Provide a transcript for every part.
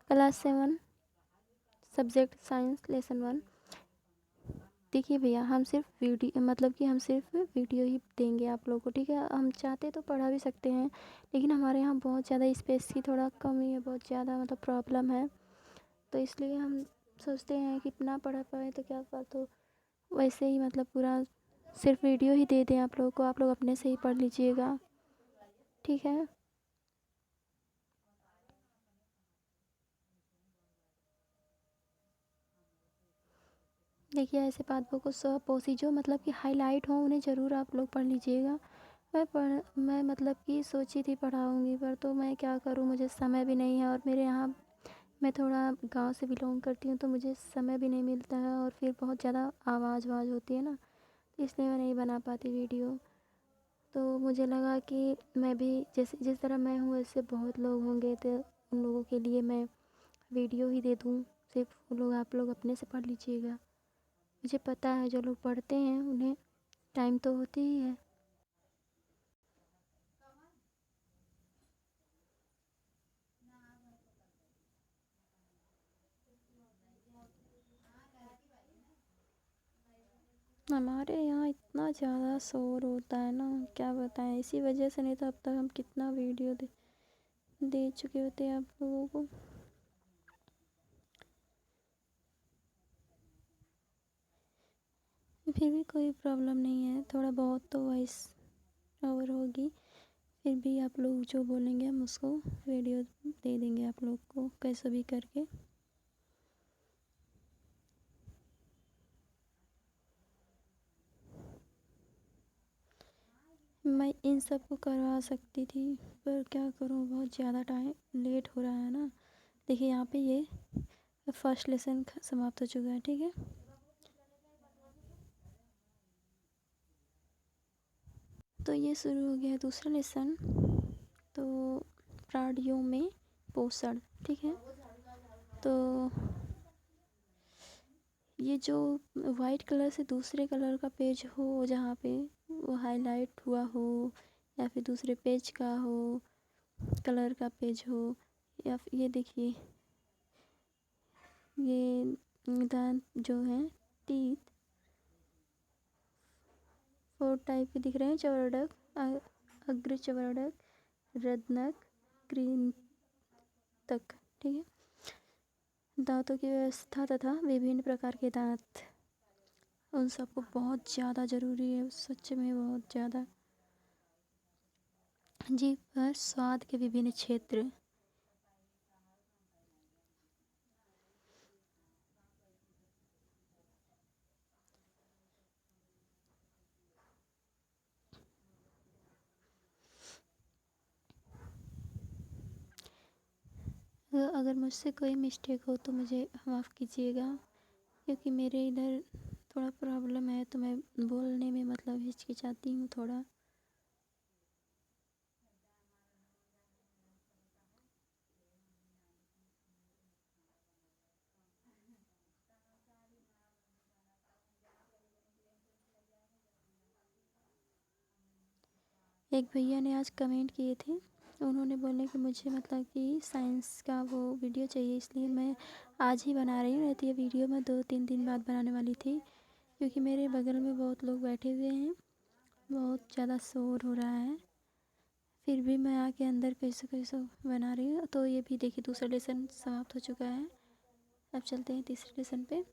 Class 7 subject science lesson 1। देखिए भैया, हम सिर्फ वीडियो मतलब कि हम सिर्फ वीडियो ही देंगे आप लोगों को, ठीक है। हम चाहते तो पढ़ा भी सकते हैं, लेकिन हमारे यहाँ बहुत ज़्यादा स्पेस की थोड़ा कमी है, बहुत ज़्यादा मतलब प्रॉब्लम है। तो इसलिए हम सोचते हैं कि ना पढ़ा पाए तो क्या बात, तो वैसे ही मतलब पूरा सिर्फ वीडियो ही दे दें आप लोगों को, आप लोग अपने से ही पढ़ लीजिएगा, ठीक है। देखिए ऐसे बातों को पोसी जो मतलब कि हाईलाइट हो उन्हें ज़रूर आप लोग पढ़ लीजिएगा। मैं मतलब कि सोची थी पढ़ाऊँगी, पर तो मैं क्या करूँ, मुझे समय भी नहीं है। और मेरे यहाँ मैं थोड़ा गांव से बिलोंग करती हूँ, तो मुझे समय भी नहीं मिलता है, और फिर बहुत ज़्यादा आवाज़ होती है ना, तो इसलिए मैं नहीं बना पाती वीडियो। तो मुझे लगा कि मैं भी जैसे जिस तरह मैं हूँ वैसे बहुत लोग होंगे, तो उन लोगों के लिए मैं वीडियो ही दे दूँ, सिर्फ वो लोग आप लोग अपने से पढ़ लीजिएगा। मुझे पता है जो लोग पढ़ते हैं उन्हें टाइम तो होती ही है। हमारे यहाँ इतना ज़्यादा शोर होता है ना, क्या बताएं। इसी वजह से नहीं तो अब तक हम कितना वीडियो दे चुके होते हैं आप लोगों को। फिर भी कोई प्रॉब्लम नहीं है, थोड़ा बहुत तो वॉइस ओवर होगी, फिर भी आप लोग जो बोलेंगे हम उसको वीडियो दे देंगे आप लोग को कैसे भी करके। मैं इन सब को करवा सकती थी, पर क्या करूँ, बहुत ज़्यादा टाइम लेट हो रहा है ना। देखिए यहाँ पे ये फर्स्ट लेसन समाप्त हो चुका है, ठीक है। तो ये शुरू हो गया है दूसरा लेसन। तो प्राणियों में पोषण, ठीक है। तो ये जो वाइट कलर से दूसरे कलर का पेज हो, जहाँ पे वो हाईलाइट हुआ हो, या फिर दूसरे पेज का हो, कलर का पेज हो, या फिर ये देखिए ये दांत जो हैं, टीथ 4 टाइप के दिख रहे हैं। चवर्णक, अग्र चवर्णक, रत्नक, कृंतक, ठीक है। दांतों की व्यवस्था तथा विभिन्न प्रकार के दांत, उन सबको बहुत ज़्यादा ज़रूरी है, सच में बहुत ज़्यादा। जीभ पर स्वाद के विभिन्न क्षेत्र, अगर मुझसे कोई मिस्टेक हो तो मुझे माफ़ कीजिएगा, क्योंकि मेरे इधर थोड़ा प्रॉब्लम है, तो मैं बोलने में मतलब हिचकिचाती हूँ थोड़ा। एक भैया ने आज कमेंट किए थे, उन्होंने बोले कि मुझे मतलब कि साइंस का वो वीडियो चाहिए, इसलिए मैं आज ही बना रही हूँ, रहती है वीडियो मैं 2-3 दिन बाद बनाने वाली थी, क्योंकि मेरे बगल में बहुत लोग बैठे हुए हैं, बहुत ज़्यादा शोर हो रहा है। फिर भी मैं आके अंदर कैसे कैसे बना रही हूँ। तो ये भी देखिए दूसरा लेसन समाप्त हो चुका है। अब चलते हैं तीसरे लेसन पे।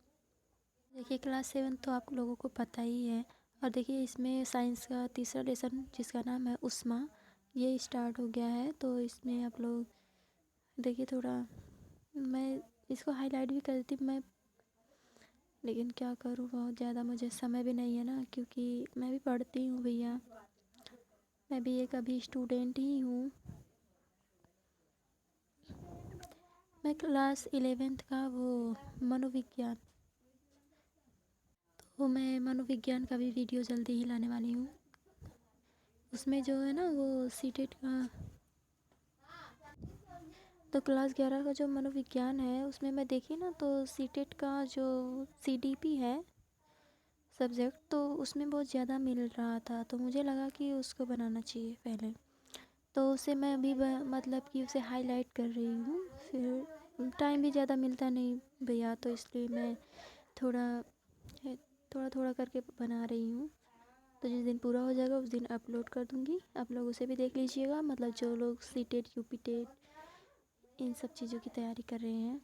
देखिए क्लास 7 तो आप लोगों को पता ही है, और देखिए इसमें साइंस का तीसरा लेसन जिसका नाम है उष्मा, ये स्टार्ट हो गया है। तो इसमें आप लोग देखिए थोड़ा, मैं इसको हाईलाइट भी करती मैं, लेकिन क्या करूँ, बहुत ज़्यादा मुझे समय भी नहीं है ना, क्योंकि मैं भी पढ़ती हूँ भैया, मैं भी एक अभी स्टूडेंट ही हूँ। मैं क्लास 11th का वो मनोविज्ञान, तो मैं मनोविज्ञान का भी वीडियो जल्दी ही लाने वाली हूँ। उसमें जो है ना वो सीटेट का, तो क्लास 11 का जो मनोविज्ञान है उसमें मैं देखी ना, तो सीटेट का जो सीडीपी है सब्जेक्ट, तो उसमें बहुत ज़्यादा मिल रहा था, तो मुझे लगा कि उसको बनाना चाहिए पहले। तो उसे मैं अभी मतलब कि उसे हाईलाइट कर रही हूँ। फिर टाइम भी ज़्यादा मिलता नहीं भैया, तो इसलिए मैं थोड़ा थोड़ा थोड़ा करके बना रही हूँ। तो जिस दिन पूरा हो जाएगा उस दिन अपलोड कर दूँगी, आप लोग उसे भी देख लीजिएगा। मतलब जो लोग सी टेट यूपी टेट इन सब चीज़ों की तैयारी कर रहे हैं।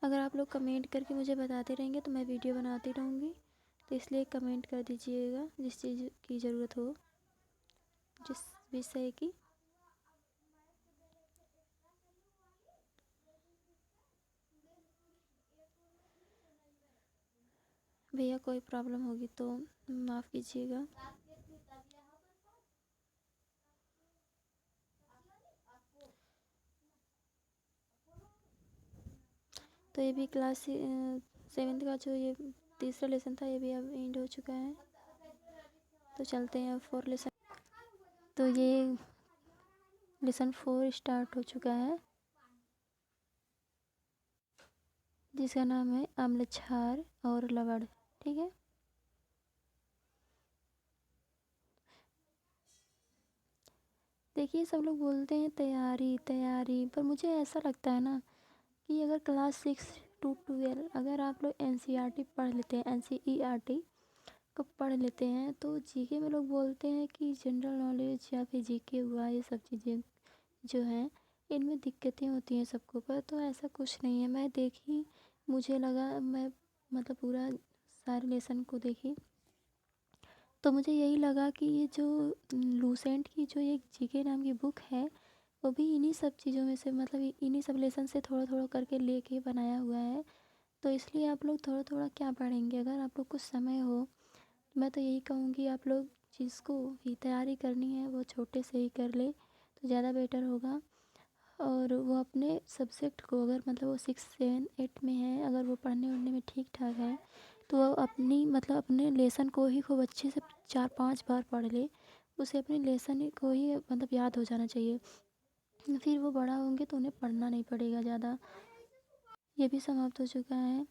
अगर आप लोग कमेंट करके मुझे बताते रहेंगे तो मैं वीडियो बनाती रहूँगी। तो इसलिए कमेंट कर दीजिएगा जिस चीज़ की ज़रूरत हो, जिस विषय की। भैया कोई प्रॉब्लम होगी तो माफ़ कीजिएगा। तो ये भी क्लास 7th का जो ये तीसरा लेसन था ये भी अब एंड हो चुका है। तो चलते हैं अब 4 लेसन। तो ये लेसन 4 स्टार्ट हो चुका है, जिसका नाम है अम्ल क्षार और लवण। ठीक है। देखिए सब लोग बोलते हैं तैयारी तैयारी, पर मुझे ऐसा लगता है ना कि अगर क्लास 6 to 12 अगर आप लोग NCERT पढ़ लेते हैं, NCERT को पढ़ लेते हैं, तो जीके में लोग बोलते हैं कि जनरल नॉलेज या फिर जीके हुआ, ये सब चीज़ें जो हैं इनमें दिक्कतें होती हैं सबको। पर तो ऐसा कुछ नहीं है। मैं देखी, मुझे लगा, मैं मतलब पूरा सारे लेसन को देखी तो मुझे यही लगा कि ये जो लूसेंट की जो एक जीके नाम की बुक है वो भी इन्हीं सब चीज़ों में से, मतलब इन्हीं सब लेसन से थोड़ा थोड़ा करके लेके बनाया हुआ है। तो इसलिए आप लोग थोड़ा थोड़ा क्या पढ़ेंगे, अगर आप लोग कुछ समय हो मैं तो यही कहूँगी आप लोग जिसको भी तैयारी करनी है वो छोटे से ही कर ले तो ज़्यादा बेटर होगा। और वो अपने सब्जेक्ट को, अगर मतलब वो 6 7 8 में है, अगर वो पढ़ने वढ़ने में ठीक ठाक है तो वो अपनी मतलब अपने लेसन को ही खूब अच्छे से 4 5 बार पढ़ ले। उसे अपने लेसन को ही मतलब याद हो जाना चाहिए। फिर वो बड़ा होंगे तो उन्हें पढ़ना नहीं पड़ेगा ज़्यादा। ये भी समाप्त हो चुका है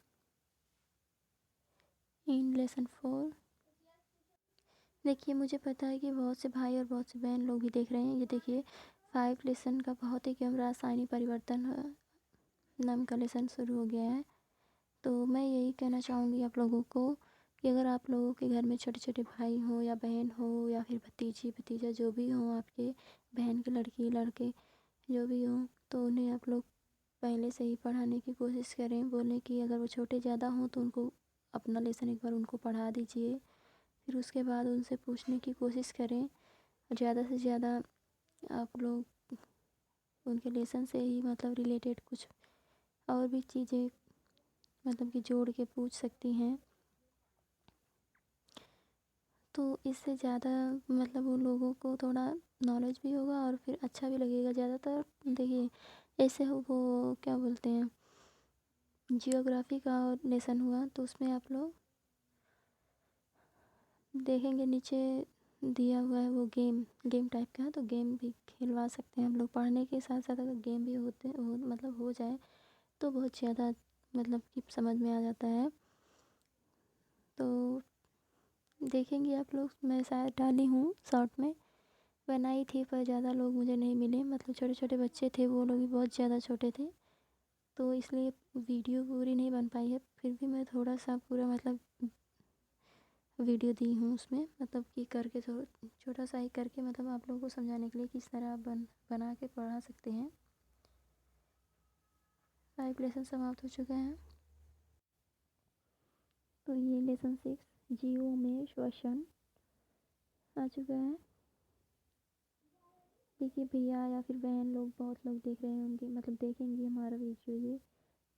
इन लेसन 4। देखिए मुझे पता है कि बहुत से भाई और बहुत से बहन लोग भी देख रहे हैं। ये देखिए 5 लेसन का बहुत ही गहन रासायनिक परिवर्तन नाम का लेसन शुरू हो गया है। तो मैं यही कहना चाहूँगी आप लोगों को कि अगर आप लोगों के घर में छोटे छोटे भाई हो या बहन हो या फिर भतीजी भतीजा जो भी हो, आपके बहन के लड़की लड़के जो भी हो, तो उन्हें आप लोग पहले से ही पढ़ाने की कोशिश करें। बोलें कि अगर वो छोटे ज़्यादा हों तो उनको अपना लेसन एक बार उनको पढ़ा दीजिए। फिर उसके बाद उनसे पूछने की कोशिश करें। ज़्यादा से ज़्यादा आप लोग उनके लेसन से ही मतलब रिलेटेड कुछ और भी चीज़ें मतलब कि जोड़ के पूछ सकती हैं। तो इससे ज़्यादा मतलब उन लोगों को थोड़ा नॉलेज भी होगा और फिर अच्छा भी लगेगा। ज़्यादातर देखिए ऐसे हो वो क्या बोलते हैं, जियोग्राफी का लेसन हुआ तो उसमें आप लोग देखेंगे नीचे दिया हुआ है वो गेम गेम टाइप का है, तो गेम भी खेलवा सकते हैं हम लोग। पढ़ने के साथ साथ अगर गेम भी मतलब हो जाए तो बहुत ज़्यादा मतलब कि समझ में आ जाता है। तो देखेंगे आप लोग, मैं शायद डाली हूँ शॉर्ट में, बनाई थी पर ज़्यादा लोग मुझे नहीं मिले। मतलब छोटे छोटे बच्चे थे, वो लोग भी बहुत ज़्यादा छोटे थे, तो इसलिए वीडियो पूरी नहीं बन पाई है। फिर भी मैं थोड़ा सा पूरा मतलब वीडियो दी हूँ उसमें, मतलब कि करके थोड़ा छोटा सा ही करके, मतलब आप लोगों को समझाने के लिए किस तरह आप बना के पढ़ा सकते हैं। 5 लेसन समाप्त हो चुके हैं। तो ये लेसन 6 जीवों में श्वसन आ चुका है। देखिए भैया या फिर बहन लोग बहुत लोग देख रहे होंगे, मतलब देखेंगे हमारा वीडियो ये।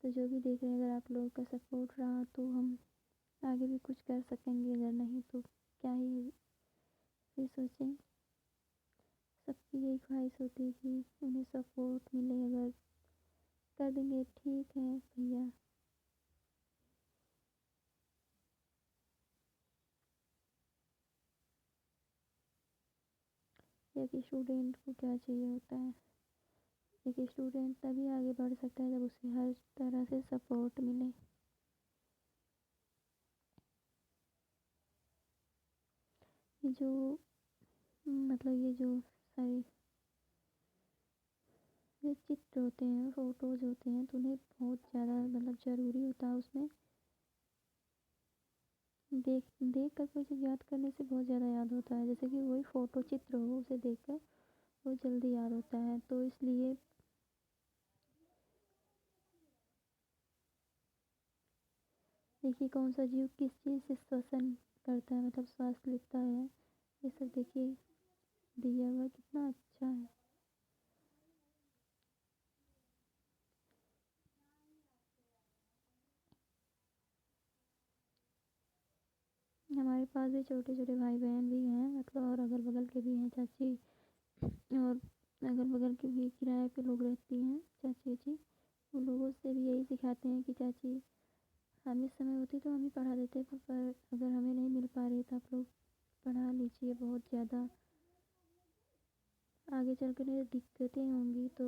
तो जो भी देख रहे हैं, अगर आप लोगों का सपोर्ट रहा तो हम आगे भी कुछ कर सकेंगे, अगर नहीं तो क्या ही फिर सोचें। सबकी यही ख्वाहिश होती है कि उन्हें सपोर्ट मिले, अगर कर देंगे ठीक है भैया। एक स्टूडेंट को क्या चाहिए होता है, एक स्टूडेंट तभी आगे बढ़ सकता है जब उसे हर तरह से सपोर्ट मिले। ये जो मतलब ये जो सारे ये चित्र होते हैं, फ़ोटोज़ होते हैं, तो उन्हें बहुत ज़्यादा मतलब ज़रूरी होता है उसमें देख देख कर कोई चीज़ याद करने से बहुत ज़्यादा याद होता है। जैसे कि वही फ़ोटो चित्र हो, उसे देख कर वो जल्दी याद होता है। तो इसलिए देखिए कौन सा जीव किस चीज़ से श्वसन करता है, मतलब श्वास लेता है, ये सब देखिए दिया हुआ कितना अच्छा है। हमारे पास भी छोटे छोटे भाई बहन भी हैं, मतलब और अगल बगल के भी हैं चाची, और अगल बगल के भी किराए पे लोग रहती हैं चाची जी। उन लोगों से भी यही सिखाते हैं कि चाची हमें समय होती तो हम ही पढ़ा देते, पर अगर हमें नहीं मिल पा रही तो आप लोग पढ़ा लीजिए, बहुत ज़्यादा आगे चल कर दिक्कतें होंगी। तो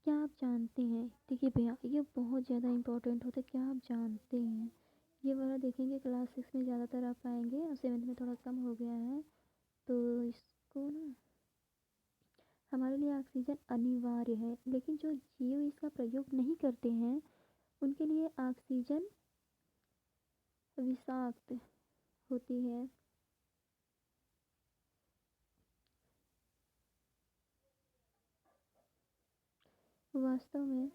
क्या आप जानते हैं, देखिए भैया ये बहुत ज़्यादा इम्पोर्टेंट होता है, क्या आप जानते हैं ये वाला देखेंगे क्लास 6 में ज़्यादातर आप पाएंगे और 7th में थोड़ा कम हो गया है। तो इसको ना हमारे लिए ऑक्सीजन अनिवार्य है, लेकिन जो जीव इसका प्रयोग नहीं करते हैं उनके लिए ऑक्सीजन विषाक्त होती है। वास्तव में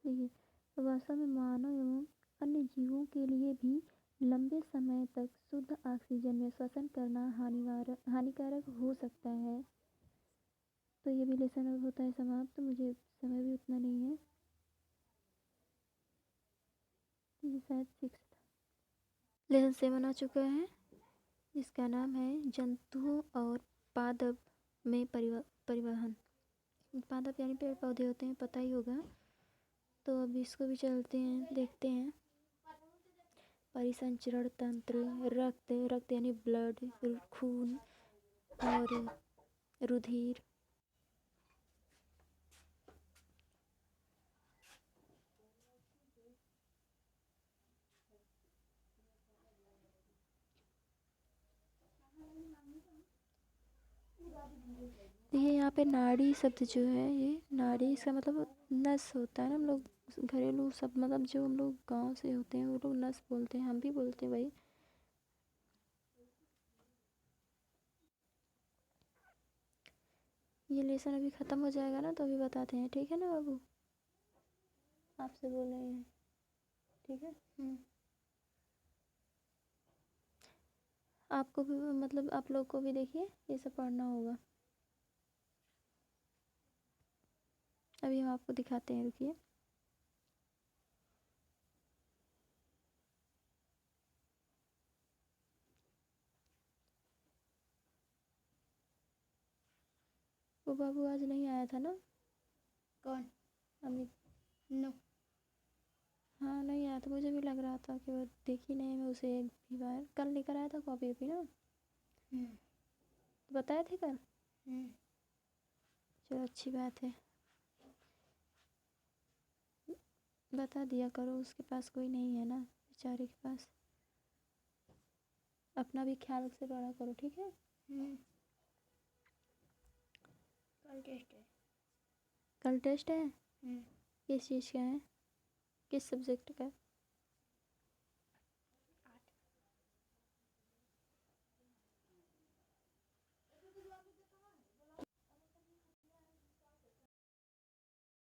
देखिए वास्तव में मानव एवं अन्य जीवों के लिए भी लंबे समय तक शुद्ध ऑक्सीजन में श्वसन करना हानिकारक हो सकता है। तो ये भी लेसन अब होता है समाप्त, तो मुझे समय भी उतना नहीं है, ये शायद 6 लेसन 7 आ चुका है, जिसका नाम है जंतुओं और पादप में परिवहन। पादप यानी पेड़ पौधे होते हैं, पता ही होगा। तो अब इसको भी चलते हैं देखते हैं। परिसंचरण तंत्र, रक्त रक्त यानी ब्लड, खून और रुधिर। ये यहाँ पे नाड़ी शब्द जो है, ये नाड़ी इसका मतलब नस होता है ना। हम लोग घरेलू सब मतलब जो हम लोग गांव से होते हैं वो लोग नस बोलते हैं, हम भी बोलते हैं भाई। ये लेसन अभी ख़त्म हो जाएगा ना तो अभी बताते हैं, ठीक है ना बाबू, आपसे बोल रहे हैं, ठीक है। आपको भी मतलब आप लोग को भी देखिए ये सब पढ़ना होगा। अभी हम आपको दिखाते हैं, रुकिए। वो बाबू आज नहीं आया था ना? कौन? अमित। नो। हाँ नहीं आया था, मुझे भी लग रहा था कि वो देखी नहीं मैं उसे एक भी बार। कल लेकर आया था कॉपी वॉपी ना, तो बताए थे कल। चलो अच्छी बात है, बता दिया करो, उसके पास कोई नहीं है ना बेचारे के पास। अपना भी ख्याल से पढ़ा करो, ठीक है। कल टेस्ट है। कल टेस्ट है, किस चीज़ का है, किस सब्जेक्ट का?